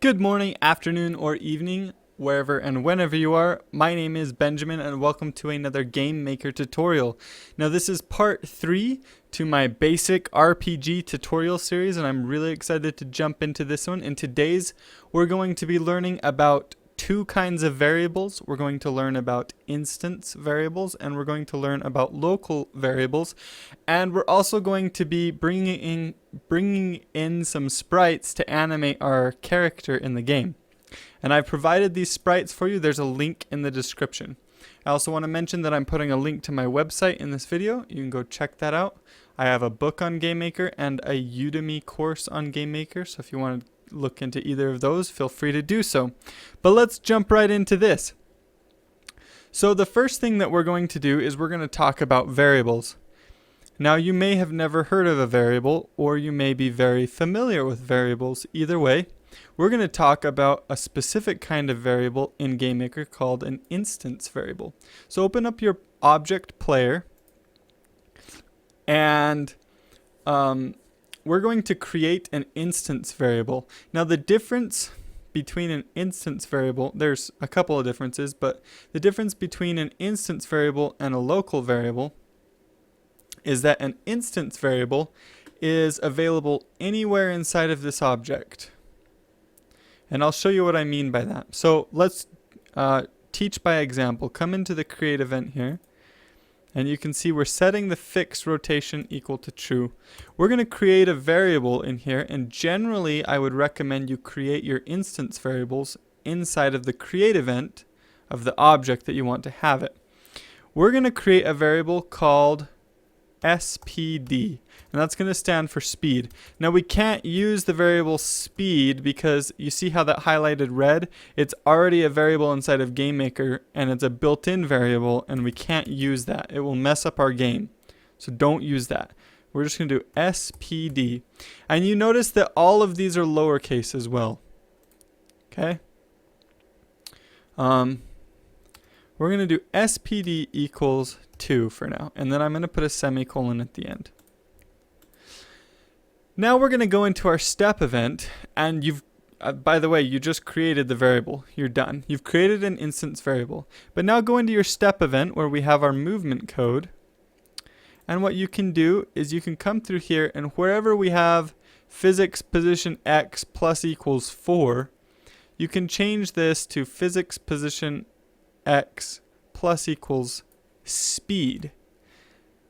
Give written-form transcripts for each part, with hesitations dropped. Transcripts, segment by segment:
Good morning, afternoon, or evening, wherever and whenever you are. My name is Benjamin and welcome to another GameMaker tutorial. Now this is part 3 to my basic RPG tutorial series, and I'm really excited to jump into this one. In today's, we're going to be learning about two kinds of variables. We're going to learn about instance variables, and we're going to learn about local variables, and we're also going to be bringing in some sprites to animate our character in the game. And I've provided these sprites for you. There's a link in the description. I also want to mention that I'm putting a link to my website in this video. You can go check that out. I have a book on GameMaker and a Udemy course on GameMaker, so if you want to look into either of those, feel free to do so. But let's jump right into this. So the first thing that we're going to do is we're going to talk about variables. Now you may have never heard of a variable, or you may be very familiar with variables. Either way, we're going to talk about a specific kind of variable in GameMaker called an instance variable. So open up your object player, and we're going to create an instance variable. Now the difference between an instance variable, there's a couple of differences, but the difference between an instance variable and a local variable is that an instance variable is available anywhere inside of this object. And I'll show you what I mean by that. So let's teach by example. Come into the create event here, and you can see we're setting the fixed rotation equal to true. We're going to create a variable in here, and generally I would recommend you create your instance variables inside of the create event of the object that you want to have it. We're going to create a variable called SPD, and that's going to stand for speed. Now we can't use the variable speed because you see how that highlighted red? It's already a variable inside of GameMaker, and it's a built-in variable, and we can't use that. It will mess up our game. So don't use that. We're just going to do SPD. And you notice that all of these are lowercase as well. Okay? We're going to do SPD equals 2 for now, and then I'm going to put a semicolon at the end. Now we're going to go into our step event, and you've by the way, you just created the variable. You're done. You've created an instance variable. But now go into your step event where we have our movement code, and what you can do is you can come through here, and wherever we have physics position x plus equals 4, you can change this to physics position x plus equals speed.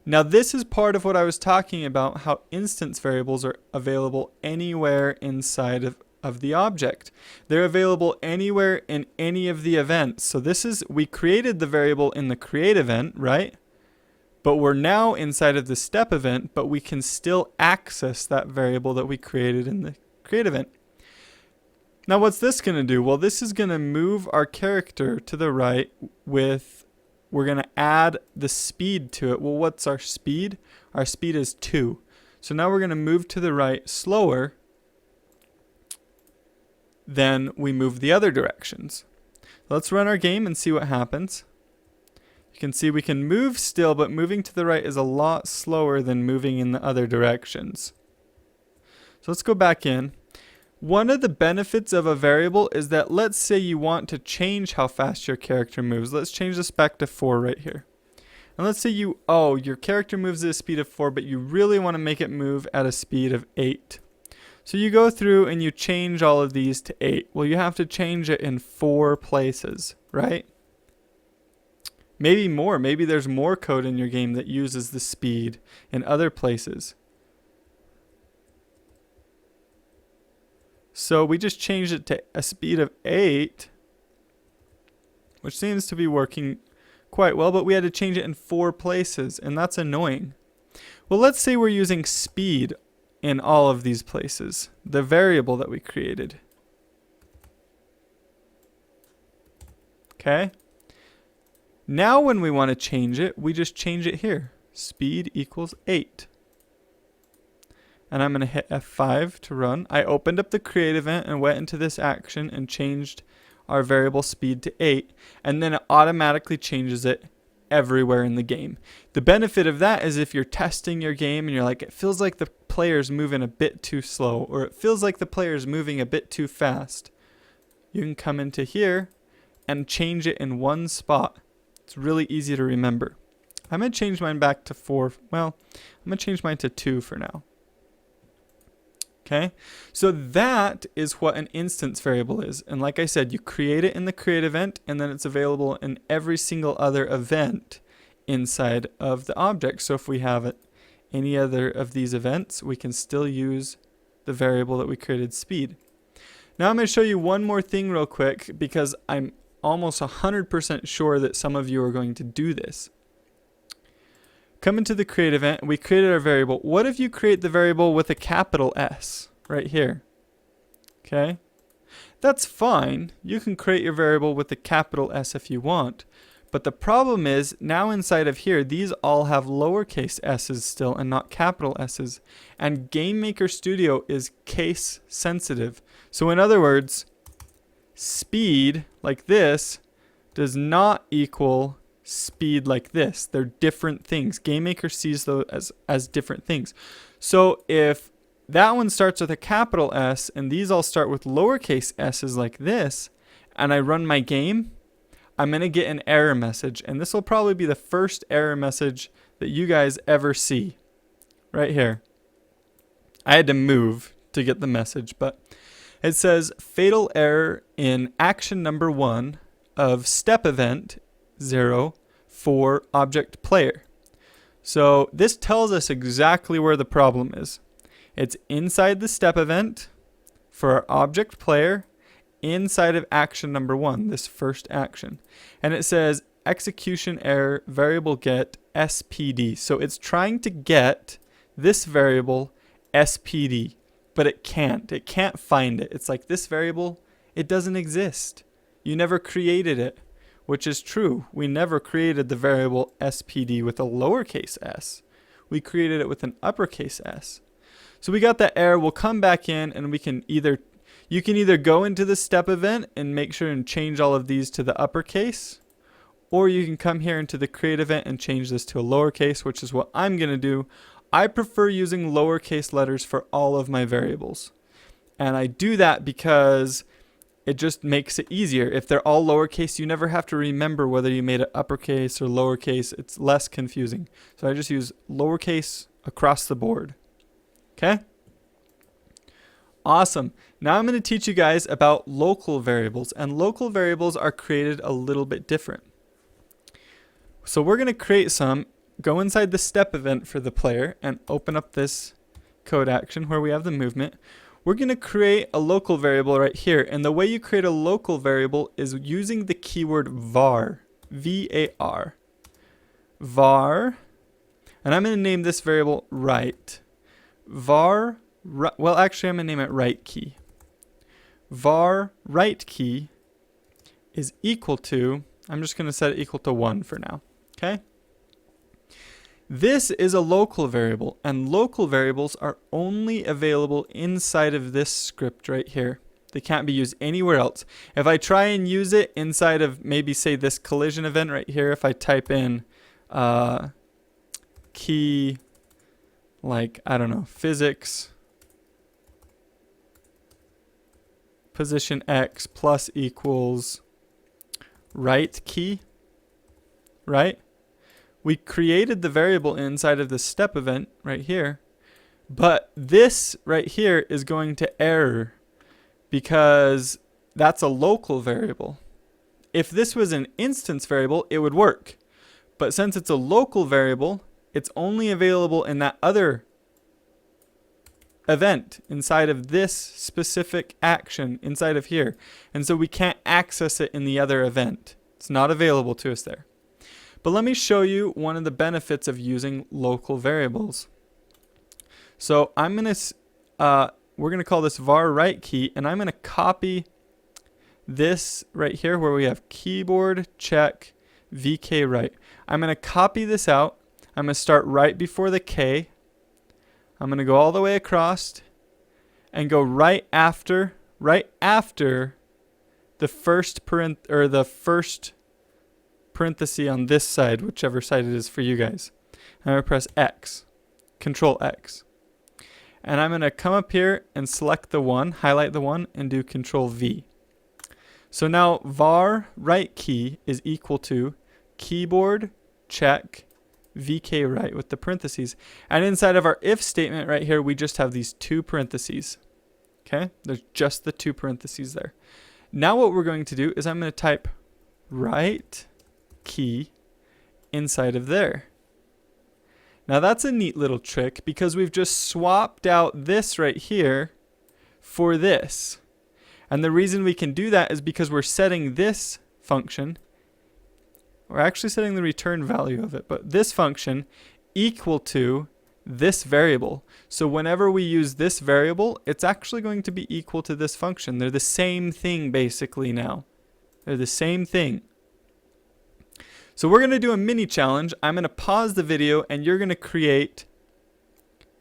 Now this is part of what I was talking about, how instance variables are available anywhere inside of the object. They're available anywhere in any of the events. So this is, we created the variable in the create event, right? But we're now inside of the step event, but we can still access that variable that we created in the create event. Now what's this going to do? Well, this is going to move our character to the right with, we're going to add the speed to it. Well, what's our speed? Our speed is 2. So now we're going to move to the right slower than we move the other directions. Let's run our game and see what happens. You can see we can move still, but moving to the right is a lot slower than moving in the other directions. So let's go back in. One of the benefits of a variable is that, let's say you want to change how fast your character moves. Let's change the spec to 4 right here. And let's say your character moves at a speed of 4, but you really want to make it move at a speed of 8. So you go through and you change all of these to 8. Well, you have to change it in 4 places, right? Maybe more. Maybe there's more code in your game that uses the speed in other places. So we just changed it to a speed of 8, which seems to be working quite well, but we had to change it in 4 places, and that's annoying. Well, let's say we're using speed in all of these places, the variable that we created. Okay? Now when we want to change it, we just change it here. Speed equals 8. And I'm going to hit F5 to run. I opened up the create event and went into this action and changed our variable speed to 8. And then it automatically changes it everywhere in the game. The benefit of that is if you're testing your game and you're like, it feels like the player's moving a bit too slow, or it feels like the player's moving a bit too fast, you can come into here and change it in one spot. It's really easy to remember. I'm going to change mine back to 4. Well, I'm going to change mine to 2 for now. Okay, so that is what an instance variable is. And like I said, you create it in the create event, and then it's available in every single other event inside of the object. So if we have any other of these events, we can still use the variable that we created, speed. Now I'm going to show you one more thing real quick, because I'm almost 100% sure that some of you are going to do this. Come into the create event. We created our variable. What if you create the variable with a capital S right here? Okay, that's fine. You can create your variable with a capital S if you want. But the problem is, now inside of here, these all have lowercase s's still and not capital S's. And GameMaker Studio is case sensitive. So in other words, speed like this does not equal speed like this. They're different things. GameMaker sees those as different things. So if that one starts with a capital S and these all start with lowercase s's like this, and I run my game, I'm going to get an error message. And this will probably be the first error message that you guys ever see right here. I had to move to get the message, but it says fatal error in action number 1 of step event 0 for object player. So this tells us exactly where the problem is. It's inside the step event for our object player inside of action number 1, this first action. And it says execution error variable get SPD. So it's trying to get this variable SPD, but it can't. It can't find it. It's like this variable, it doesn't exist. You never created it, which is true. We never created the variable SPD with a lowercase s. We created it with an uppercase S. So we got that error. We'll come back in and we can you can either go into the step event and make sure and change all of these to the uppercase, or you can come here into the create event and change this to a lowercase, which is what I'm going to do. I prefer using lowercase letters for all of my variables. And I do that because it just makes it easier. If they're all lowercase, you never have to remember whether you made it uppercase or lowercase. It's less confusing. So I just use lowercase across the board. Okay? Awesome. Now I'm going to teach you guys about local variables. And local variables are created a little bit different. So we're going to create some. Go inside the step event for the player and open up this code action where we have the movement. We're going to create a local variable right here. And the way you create a local variable is using the keyword var, V-A-R. var, and I'm going to name this variable right. Var, well, actually, I'm going to name it right key. Var right key is equal to, I'm just going to set it equal to 1 for now. Okay? This is a local variable, and local variables are only available inside of this script right here. They can't be used anywhere else. If I try and use it inside of maybe say this collision event right here, if I type in key, like, I don't know, physics position X plus equals right key, right? We created the variable inside of the step event right here, but this right here is going to error because that's a local variable. If this was an instance variable, it would work. But since it's a local variable, it's only available in that other event inside of this specific action inside of here. And so we can't access it in the other event. It's not available to us there. But let me show you one of the benefits of using local variables. So I'm going to, we're going to call this var right key, and I'm going to copy this right here where we have keyboard check vk right. I'm going to copy this out. I'm going to start right before the K. I'm going to go all the way across and go right after the first parenthesis on this side, whichever side it is for you guys. I'm going to press X, Control X. And I'm going to come up here and select the one, highlight the one, and do Control V. So now var write key is equal to keyboard check vk write with the parentheses. And inside of our if statement right here, we just have these two parentheses. Okay, there's just the two parentheses there. Now what we're going to do is I'm going to type write key inside of there. Now that's a neat little trick because we've just swapped out this right here for this. And the reason we can do that is because we're setting this function, we're actually setting the return value of it, but this function equal to this variable. So whenever we use this variable, it's actually going to be equal to this function. They're the same thing basically now. They're the same thing. So we're going to do a mini challenge. I'm going to pause the video and you're going to create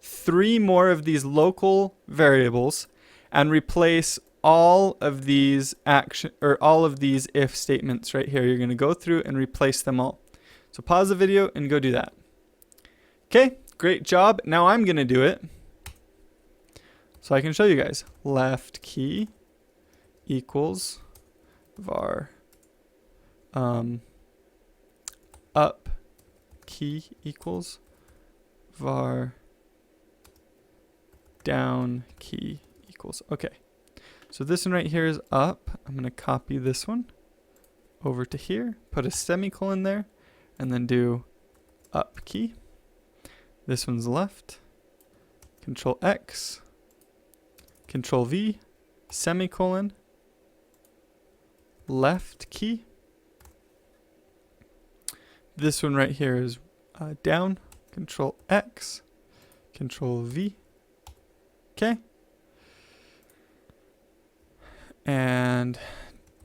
3 more of these local variables and replace all of these all of these if statements right here. You're going to go through and replace them all. So pause the video and go do that. Okay, great job. Now I'm going to do it so I can show you guys. Left key equals var up key equals var down key equals. Okay, so this one right here is up. I'm going to copy this one over to here, put a semicolon there, and then do up key. This one's left. Control X, Control V, semicolon, left key. This one right here is down. Control X, Control V. Okay. And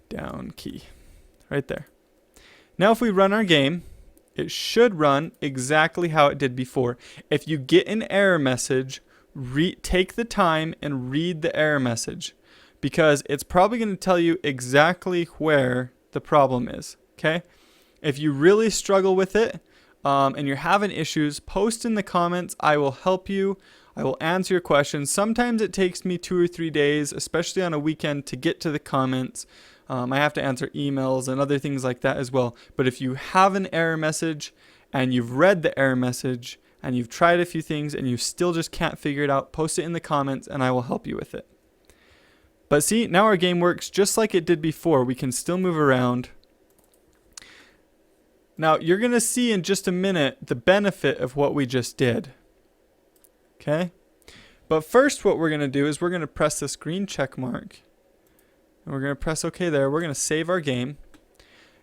down key right there. Now if we run our game, it should run exactly how it did before. If you get an error message, take the time and read the error message because it's probably going to tell you exactly where the problem is. Okay. If you really struggle with it and you're having issues, post in the comments. I will help you. I will answer your questions. Sometimes it takes me 2 or 3 days, especially on a weekend, to get to the comments. I have to answer emails and other things like that as well. But if you have an error message and you've read the error message and you've tried a few things and you still just can't figure it out, post it in the comments and I will help you with it. But see, now our game works just like it did before. We can still move around. Now, you're going to see in just a minute the benefit of what we just did. Okay? But first what we're going to do is we're going to press this green check mark. And we're going to press OK there. We're going to save our game.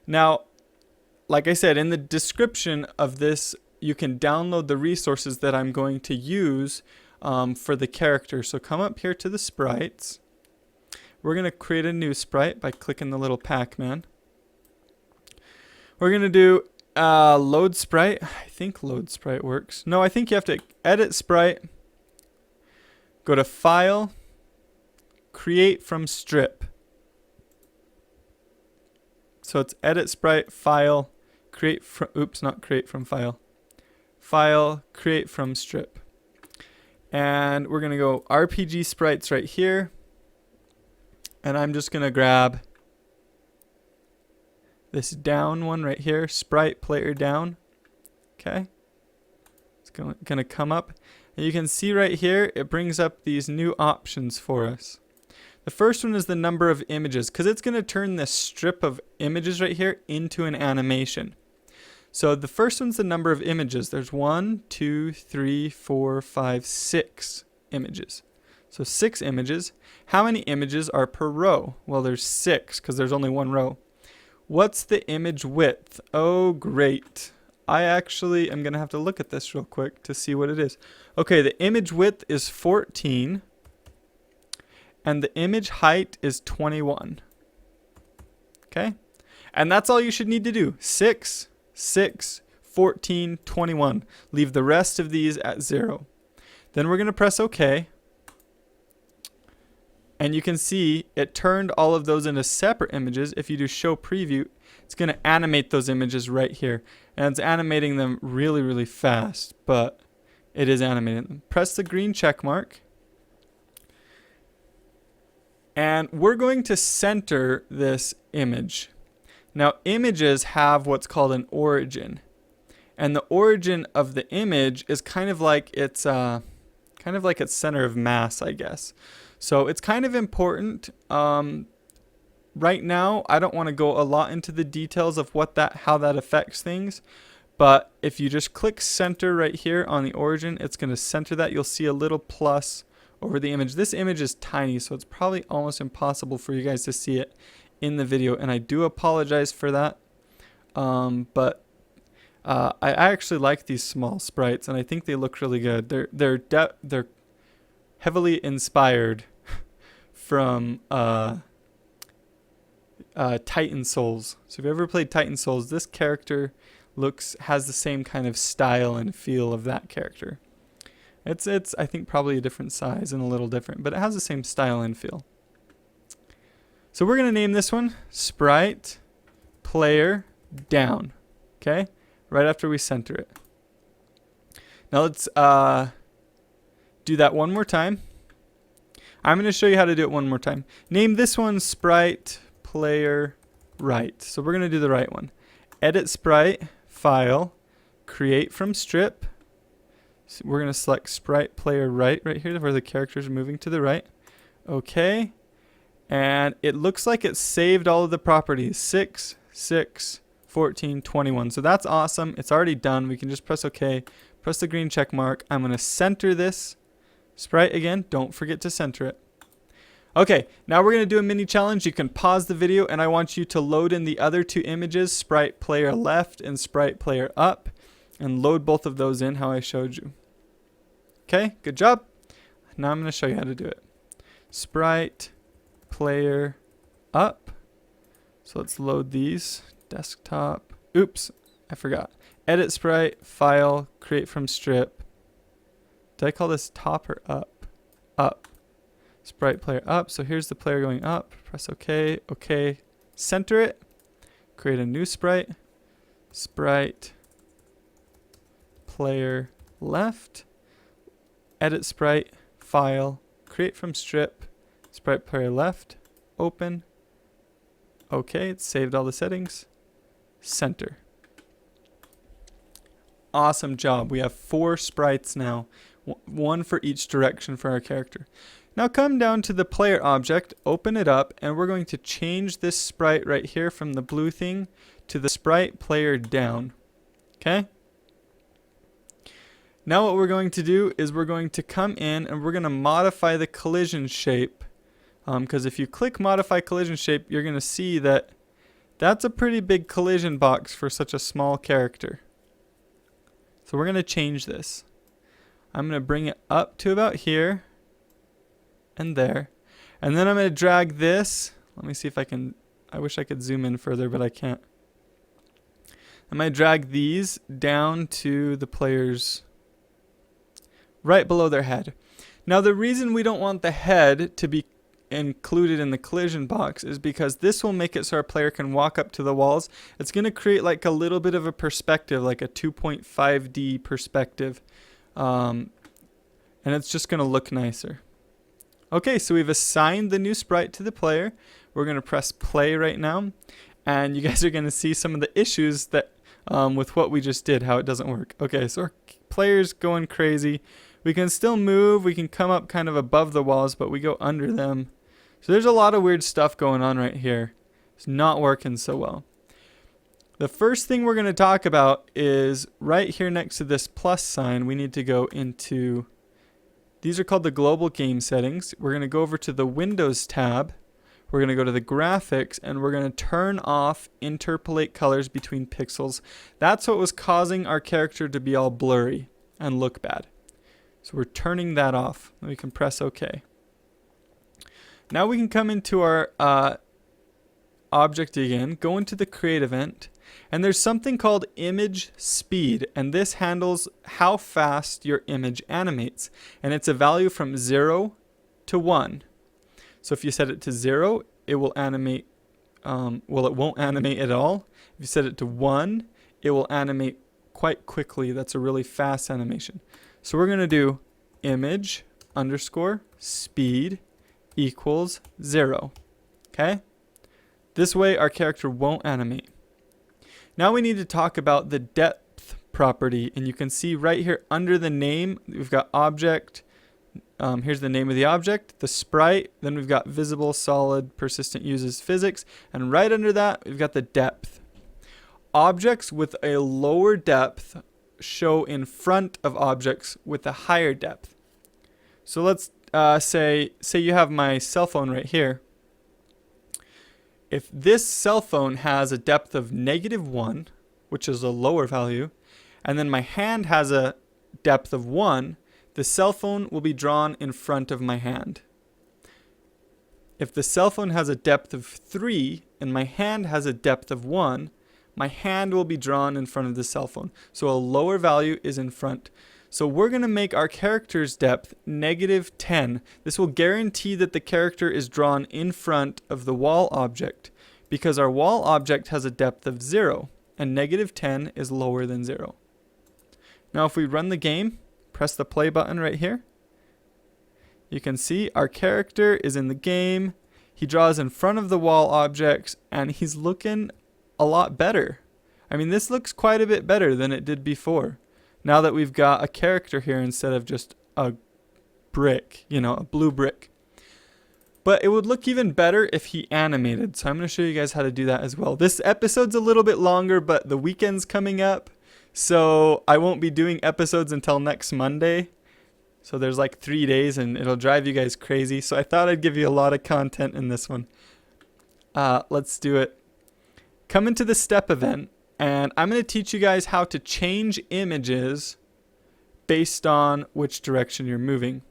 Now, like I said, in the description of this, you can download the resources that I'm going to use for the character. So come up here to the sprites. We're going to create a new sprite by clicking the little Pac-Man. We're going to do load sprite. I think load sprite works. No, I think you have to edit sprite. Go to file. Create from strip. So it's edit sprite, file, create from, oops, not create from file. File, create from strip. And we're going to go RPG sprites right here. And I'm just going to grab this down one right here, sprite player down. Okay. It's going to come up. And you can see right here, it brings up these new options for us. The first one is the number of images, because it's going to turn this strip of images right here into an animation. So the first one's the number of images. There's 1, 2, 3, 4, 5, 6 images. So 6 images. How many images are per row? Well, there's 6 because there's only one row. What's the image width? Oh, great. I actually am going to have to look at this real quick to see what it is. Okay, the image width is 14. And the image height is 21. Okay? And that's all you should need to do. 6, 6, 14, 21. Leave the rest of these at 0. Then we're going to press OK. And you can see it turned all of those into separate images. If you do show preview, it's going to animate those images right here. And it's animating them really, really fast. But it is animating them. Press the green check mark. And we're going to center this image. Now, images have what's called an origin. And the origin of the image is kind of like its center of mass, I guess. So it's kind of important. Right now, I don't want to go a lot into the details of how that affects things. But if you just click center right here on the origin, it's going to center that. You'll see a little plus over the image. This image is tiny, so it's probably almost impossible for you guys to see it in the video. And I do apologize for that. But I actually like these small sprites, and I think they look really good. They're heavily inspired from Titan Souls. So if you ever played Titan Souls, this character has the same kind of style and feel of that character. It's I think probably a different size and a little different, but it has the same style and feel. So we're gonna name this one Sprite Player Down. Okay, right after we center it. Now let's do that one more time. I'm gonna show you how to do it one more time. Name this one Sprite Player Right. So we're gonna do the right one. Edit sprite, file, create from strip. So we're going to select Sprite Player Right here where the characters are moving to the right. Okay. And it looks like it saved all of the properties. 6, 6, 14, 21. So that's awesome. It's already done. We can just press OK. Press the green check mark. I'm going to center this sprite again. Don't forget to center it. Okay, now we're going to do a mini challenge. You can pause the video and I want you to load in the other two images, Sprite Player Left and Sprite Player Up, and load both of those in how I showed you. Okay, good job. Now I'm going to show you how to do it. Sprite Player Up. So let's load these. Desktop. Oops, I forgot. Edit sprite, file, create from strip. Did I call this top or up? Up. Sprite Player Up. So here's the player going up. Press OK. OK. Center it. Create a new sprite. Sprite Player Left. Edit sprite. File. Create from strip. Sprite Player Left. Open. OK. It's saved all the settings. Center. Awesome job. We have 4 sprites now. One for each direction for our character. Now come down to the player object, open it up, and we're going to change this sprite right here from the blue thing to the Sprite Player Down. Okay? Now what we're going to do is we're going to come in and we're going to modify the collision shape. Because if you click modify collision shape, you're going to see that that's a pretty big collision box for such a small character. So we're going to change this. I'm going to bring it up to about here. And there. And then I'm going to drag this. Let me see if I can. I wish I could zoom in further, but I can't. I'm going to drag these down to the players right below their head. Now the reason we don't want the head to be included in the collision box is because this will make it so our player can walk up to the walls. It's going to create like a little bit of a perspective, like a 2.5D perspective. And it's just going to look nicer. Okay, so we've assigned the new sprite to the player. We're going to press play right now. And you guys are going to see some of the issues that with what we just did, how it doesn't work. Okay, so our player's going crazy. We can still move. We can come up kind of above the walls, but we go under them. So there's a lot of weird stuff going on right here. It's not working so well. The first thing we're going to talk about is right here next to this plus sign, we need to go into... These are called the global game settings. We're going to go over to the Windows tab. We're going to go to the graphics and we're going to turn off interpolate colors between pixels. That's what was causing our character to be all blurry and look bad. So we're turning that off. We can press OK. Now we can come into our object again, go into the create event, and there's something called image speed, and this handles how fast your image animates, and it's a value from 0 to 1. So if you set it to 0, it will animate, it won't animate at all. If you set it to 1, it will animate quite quickly. That's a really fast animation. So we're going to do image underscore speed equals 0. Okay? This way our character won't animate. Now we need to talk about the depth property, and you can see right here under the name, we've got object. Here's the name of the object, the sprite, then we've got visible, solid, persistent, uses physics, and right under that we've got the depth. Objects with a lower depth show in front of objects with a higher depth. So let's say you have my cell phone right here. If this cell phone has a depth of -1, which is a lower value, and then my hand has a depth of 1, the cell phone will be drawn in front of my hand. If the cell phone has a depth of 3 and my hand has a depth of 1, my hand will be drawn in front of the cell phone. So a lower value is in front. So we're going to make our character's depth -10. This will guarantee that the character is drawn in front of the wall object, because our wall object has a depth of 0, and -10 is lower than 0. Now if we run the game, press the play button right here, you can see our character is in the game. He draws in front of the wall objects, and he's looking a lot better. I mean, this looks quite a bit better than it did before. Now that we've got a character here instead of just a brick, a blue brick. But it would look even better if he animated. So I'm going to show you guys how to do that as well. This episode's a little bit longer, but the weekend's coming up. So I won't be doing episodes until next Monday. So there's like 3 days and it'll drive you guys crazy. So I thought I'd give you a lot of content in this one. Let's do it. Come into the step event. And I'm going to teach you guys how to change images based on which direction you're moving.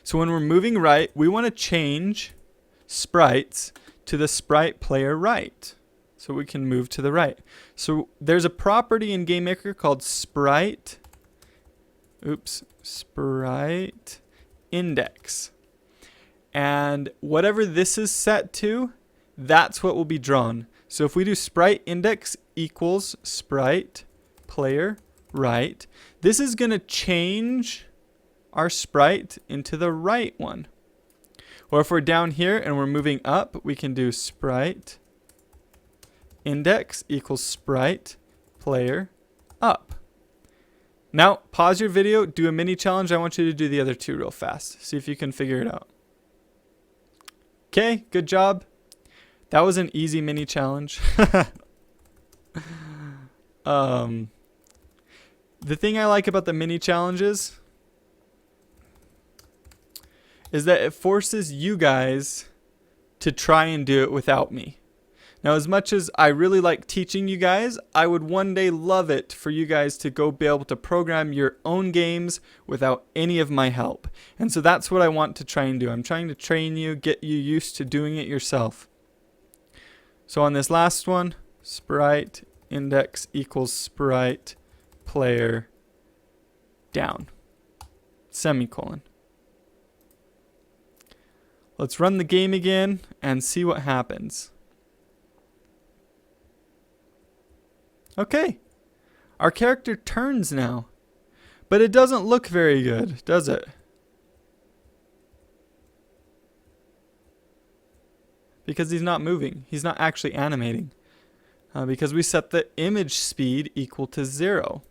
So when we're moving right, we want to change sprites to the sprite player right, so we can move to the right. So there's a property in GameMaker called sprite index. And whatever this is set to, that's what will be drawn. So if we do sprite index equals sprite player right, this is going to change our sprite into the right one. Or if we're down here and we're moving up, we can do sprite index equals sprite player up. Now pause your video, do a mini challenge. I want you to do the other two real fast. See if you can figure it out. Okay, good job. That was an easy mini challenge. The thing I like about the mini challenges is that it forces you guys to try and do it without me. Now, as much as I really like teaching you guys, I would one day love it for you guys to go be able to program your own games without any of my help. And so that's what I want to try and do. I'm trying to train you, get you used to doing it yourself. So on this last one, sprite index equals sprite player down, semicolon. Let's run the game again and see what happens. Okay, our character turns now, but it doesn't look very good, does it? Because he's not moving. He's not actually animating. Because we set the image speed equal to 0.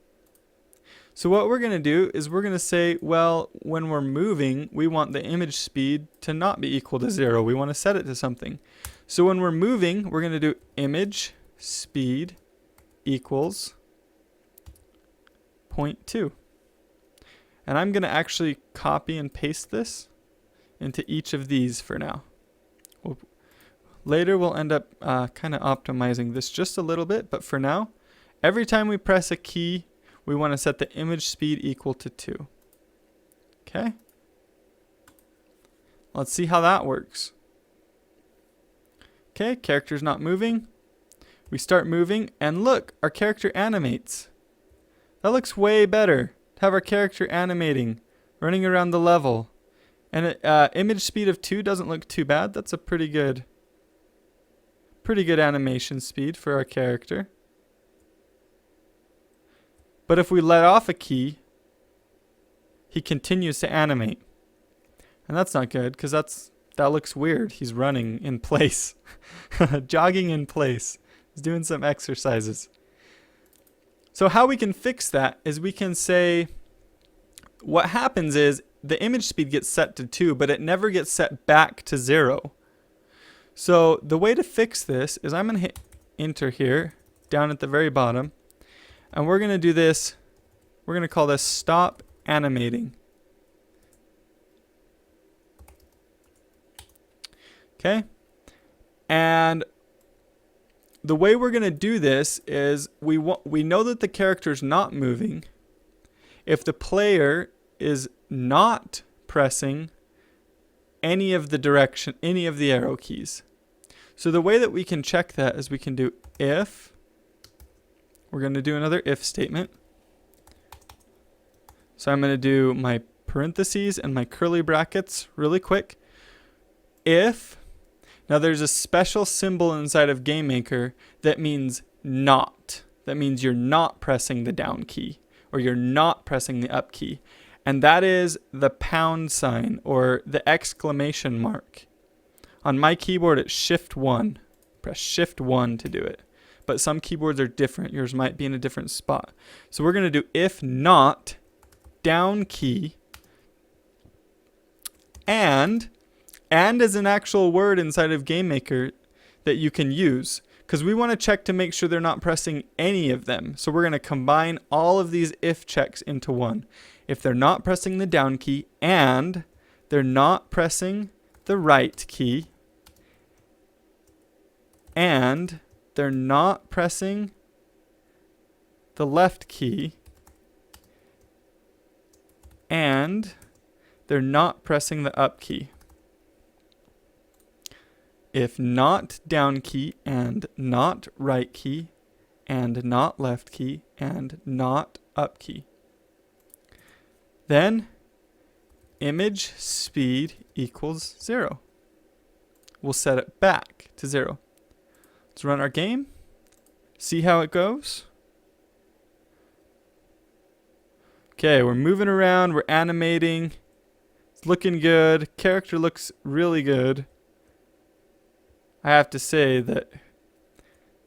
So what we're going to do is we're going to say, well, when we're moving, we want the image speed to not be equal to 0. We want to set it to something. So when we're moving, we're going to do image speed equals 0.2. And I'm going to actually copy and paste this into each of these for now. Later we'll end up kind of optimizing this just a little bit, but for now, every time we press a key, we want to set the image speed equal to 2. Okay? Let's see how that works. Okay, character's not moving. We start moving, and look, our character animates. That looks way better to have our character animating, running around the level. And image speed of 2 doesn't look too bad. That's a pretty good animation speed for our character. But if we let off a key, he continues to animate. And that's not good because that looks weird. He's running in place, jogging in place. He's doing some exercises. So how we can fix that is we can say what happens is the image speed gets set to 2, but it never gets set back to 0. So the way to fix this is I'm going to hit enter here down at the very bottom. And we're going to do this. We're going to call this stop animating. Okay. And the way we're going to do this is we know that the character's not moving if the player is not pressing any of the arrow keys. So the way that we can check that is we can do if. We're going to do another if statement. So I'm going to do my parentheses and my curly brackets really quick. If. Now there's a special symbol inside of GameMaker that means not. That means you're not pressing the down key or you're not pressing the up key. And that is the pound sign or the exclamation mark. On my keyboard it's Shift 1. Press Shift 1 to do it. But some keyboards are different. Yours might be in a different spot. So we're going to do if not down key and is an actual word inside of GameMaker that you can use because we want to check to make sure they're not pressing any of them. So we're going to combine all of these if checks into one. If they're not pressing the down key and they're not pressing the right key and they're not pressing the left key and they're not pressing the up key. If not down key and not right key and not left key and not up key, then image speed equals 0. We'll set it back to 0. Let's run our game. See how it goes. Okay, we're moving around. We're animating. It's looking good. Character looks really good. I have to say that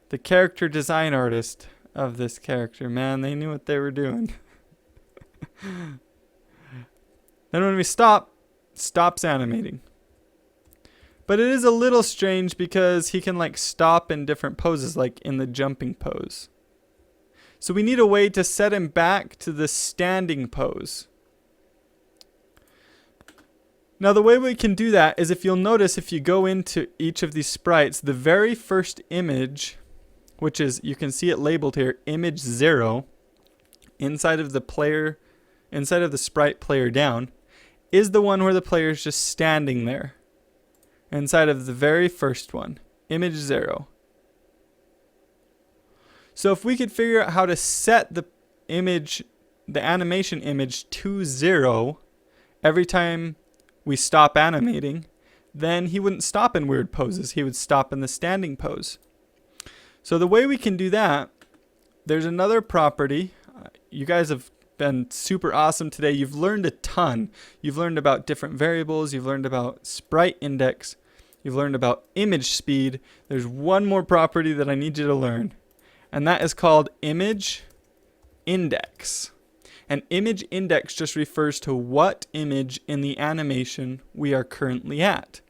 the character design artist of this character, man, they knew what they were doing. Then when we stops animating. But it is a little strange because he can like stop in different poses, like in the jumping pose. So we need a way to set him back to the standing pose. Now the way we can do that is if you'll notice if you go into each of these sprites, the very first image, which is, you can see it labeled here, image 0, inside of the sprite player down, is the one where the player is just standing there. Inside of the very first one, image 0. So if we could figure out how to set the animation image to 0 every time we stop animating, then he wouldn't stop in weird poses. He would stop in the standing pose. So the way we can do that, there's another property. You guys have been super awesome today. You've learned a ton. You've learned about different variables. You've learned about sprite index. You've learned about image speed. There's one more property that I need you to learn, and that is called image index. An image index just refers to what image in the animation we are currently at.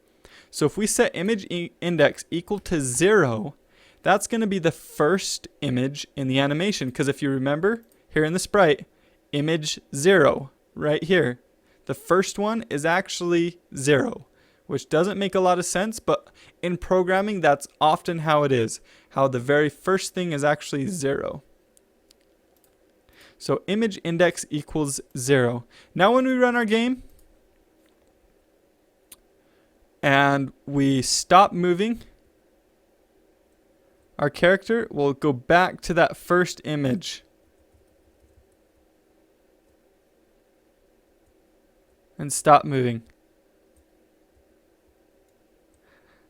So if we set image index equal to 0, that's going to be the first image in the animation. Because if you remember, here in the sprite, image 0, right here, the first one is actually 0, which doesn't make a lot of sense, but in programming, that's often how it is, how the very first thing is actually 0. So image index equals 0. Now when we run our game and we stop moving, our character will go back to that first image. And stop moving.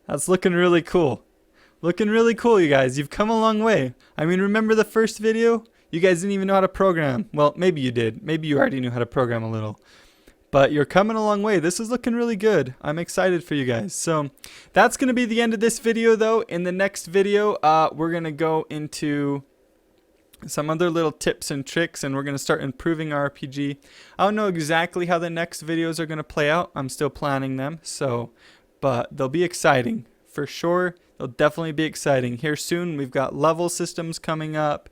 That's looking really cool. Looking really cool, you guys. You've come a long way. I mean, remember the first video? You guys didn't even know how to program. Well, maybe you did. Maybe you already knew how to program a little. but you're coming a long way. This is looking really good. I'm excited for you guys. So that's going to be the end of this video, though. In the next video, we're going to go into some other little tips and tricks, and we're going to start improving our RPG. I don't know exactly how the next videos are going to play out. I'm still planning them, but they'll be exciting for sure. They'll definitely be exciting. Here soon, we've got level systems coming up,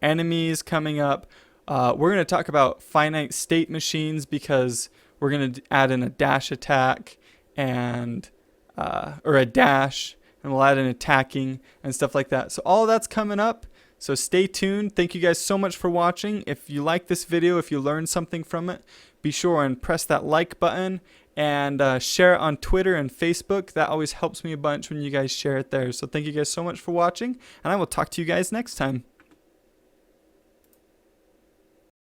enemies coming up. We're going to talk about finite state machines because we're going to add in a dash attack and or a dash, and we'll add in attacking and stuff like that. So all that's coming up. So stay tuned. Thank you guys so much for watching. If you like this video, if you learned something from it, be sure and press that like button and share it on Twitter and Facebook. That always helps me a bunch when you guys share it there. So thank you guys so much for watching, and I will talk to you guys next time.